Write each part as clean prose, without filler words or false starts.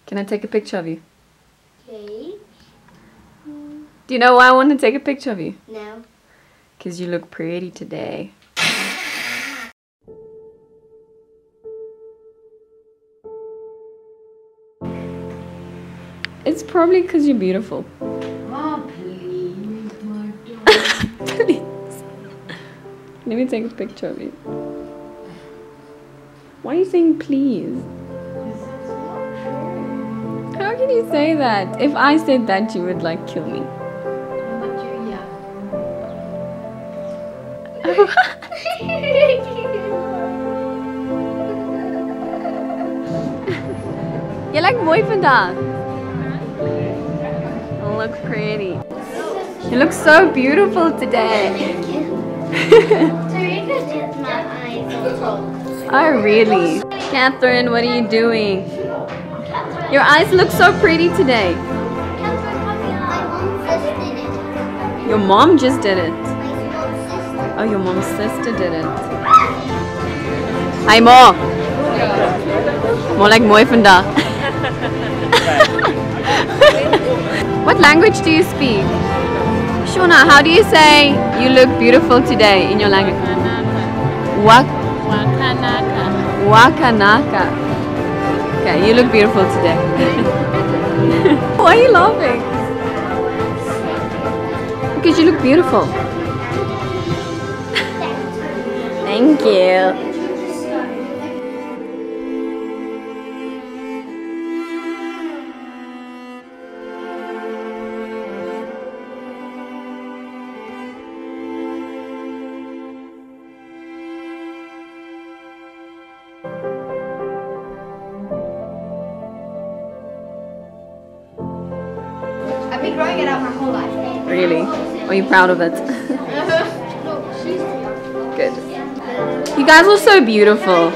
Can I take a picture of you? Okay. Do you know why I want to take a picture of you? No. Because you look pretty today. It's probably because you're beautiful. Oh, please, my Please. Let me take a picture of you. Why are you saying please? How can you say that? If I said that, you would like kill me. You like mooi vandaag. Oh, look pretty. You look so beautiful today. Oh, really? Catherine, what are you doing? Your eyes look so pretty today. Your mom just did it. Oh, your mom's sister did it. Hi, Mo. More like mooi vandaag. What language do you speak? Shona, how do you say you look beautiful today in your language? Wakanaka. Wakanaka. Okay, you look beautiful today. Why are you laughing? Because you look beautiful. Thank you. I've been growing it out my whole life. Really? Are you proud of it? Good. You guys are so beautiful.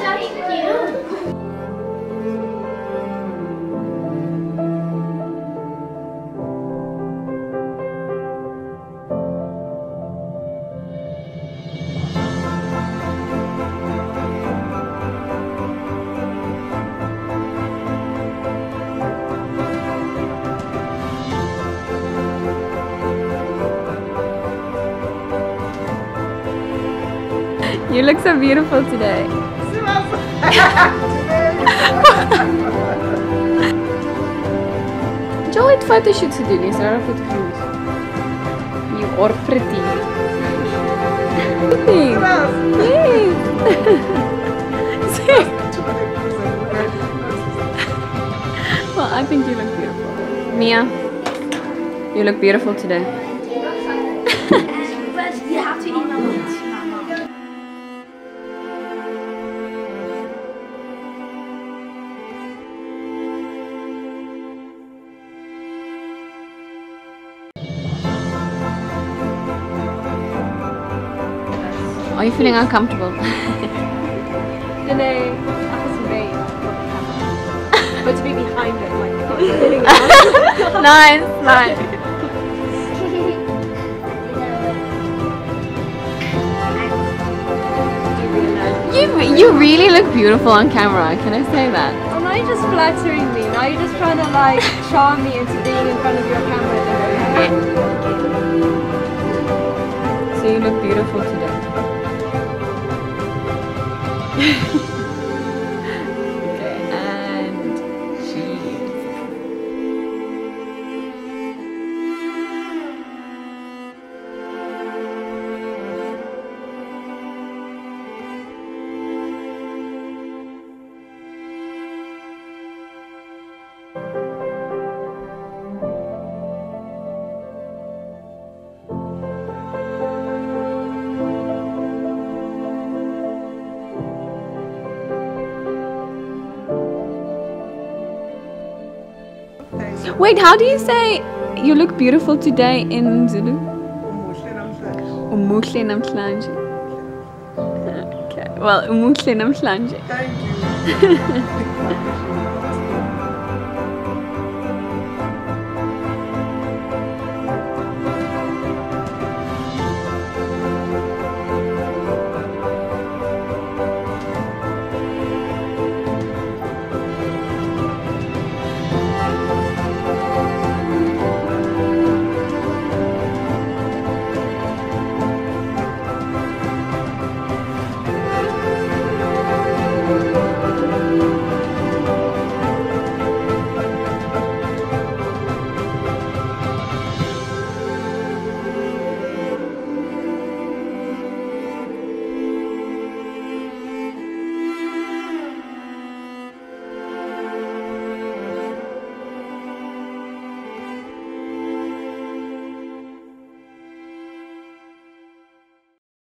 You look so beautiful today. Joel had photoshoots gedoen, jy's rare fotograaf. You are pretty. Yes. Well, I think you look beautiful. Mia, you look beautiful today. But you have to email me. Are you feeling uncomfortable? Nee, achter mee. But to be behind it, like Nice, nice. You really look beautiful on camera. Can I say that? Oh, now you're just flattering me. Now you're just trying to like charm me into being in front of your camera. So you look beautiful today. Okay, and cheese. Wait, how do you say you look beautiful today in Zulu? Umuhle namhlanje. Okay, well, umuhle namhlanje. Thank you.